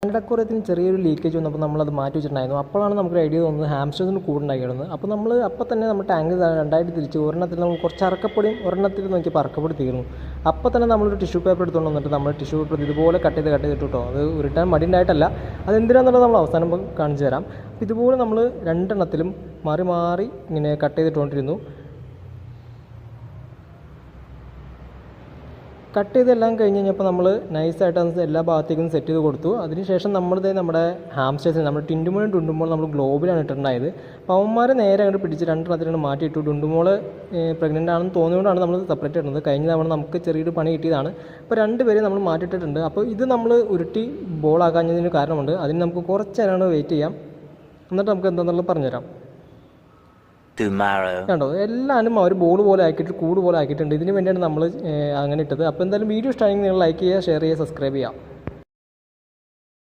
അക്വേറിയത്തിന് ചെറിയൊരു ലീക്കേജ് വന്നപ്പോൾ നമ്മളത് മാറ്റി വെച്ചിട്ടുണ്ടായിരുന്നു. അപ്പോഴാണ് നമുക്കൊരു ഐഡിയ തോന്നുന്നത് ഹാംസ്റ്റേഴ്സിന് കൂടുണ്ടാക്കിയിരുന്നത്. അപ്പോൾ അപ്പോൾ തന്നെ നമ്മൾ ടാങ്ക് രണ്ടായിട്ട് തിരിച്ച് ഒരെണ്ണത്തിൽ നമ്മൾ കുറച്ച് അറക്കപ്പൊടിയും ഒരെണ്ണത്തിൽ നോക്കിയപ്പോൾ അറക്കപ്പൊടി തീർന്നു. അപ്പോൾ തന്നെ നമ്മളൊരു ടിഷ്യൂ പേപ്പർ എടുത്തുകൊണ്ട് വന്നിട്ട് നമ്മൾ ടിഷ്യൂ പേപ്പർ ഇതുപോലെ കട്ട് ചെയ്തിട്ട് കേട്ടോ. അത് ഉരുട്ടാൻ മടിയുണ്ടായിട്ടല്ല, അതെന്തിനാണെന്നുള്ളത് നമ്മൾ അവസാനം കാണിച്ചു തരാം. ഇതുപോലെ നമ്മൾ രണ്ടെണ്ണത്തിലും മാറി മാറി ഇങ്ങനെ കട്ട് ചെയ്തിട്ടുകൊണ്ടിരുന്നു. കട്ട് ചെയ്തെല്ലാം കഴിഞ്ഞ് കഴിഞ്ഞപ്പോൾ നമ്മൾ നൈസായിട്ട് അത് എല്ലാ ഭാഗത്തേക്കും സെറ്റ് ചെയ്ത് കൊടുത്തു. അതിനുശേഷം നമ്മുടെ ഹാംസ്റ്റേഴ്സിന് നമ്മൾ ടിൻറ്റുമോളും ടുണ്ടുമോളും നമ്മൾ ഗ്ലോബിലാണ് ഇട്ടിട്ടുണ്ടായത്. അപ്പോൾ അവന്മാരെ നേരെ അങ്ങോട്ട് പിടിച്ച് രണ്ടെണ്ണത്തിനാണ് മാറ്റിയിട്ടു. ടുണ്ടുമോൾ പ്രഗ്നൻ്റ് ആണെന്ന് തോന്നിയുകൊണ്ടാണ് നമ്മൾ സെപ്പറേറ്റ് ഇടുന്നത്. കഴിഞ്ഞ തവണ നമുക്ക് ചെറിയൊരു പണി കിട്ടിയതാണ്. അപ്പോൾ രണ്ടുപേരെ നമ്മൾ മാറ്റിയിട്ടിട്ടുണ്ട്. അപ്പോൾ ഇത് നമ്മൾ ഉരുട്ടി ബോളാക്കാഞ്ഞതിന് കാരണമുണ്ട്. അതിന് നമുക്ക് കുറച്ച് നേരമാണ് വെയിറ്റ് ചെയ്യാം. എന്നിട്ട് നമുക്ക് എന്താണെന്നുള്ളത് പറഞ്ഞുതരാം. കണ്ടോ, എല്ലാവരും അവർ ബോൾ പോലെ ആക്കിയിട്ട് കൂട് പോലെ ആക്കിയിട്ടുണ്ട്. ഇതിന് വേണ്ടിയാണ് നമ്മൾ അങ്ങനെ ഇട്ടത്. അപ്പോൾ എന്തായാലും വീഡിയോ ഇഷ്ടമായെങ്കിൽ നിങ്ങൾ ലൈക്ക് ചെയ്യുക, ഷെയർ ചെയ്യുക, സബ്സ്ക്രൈബ് ചെയ്യുക.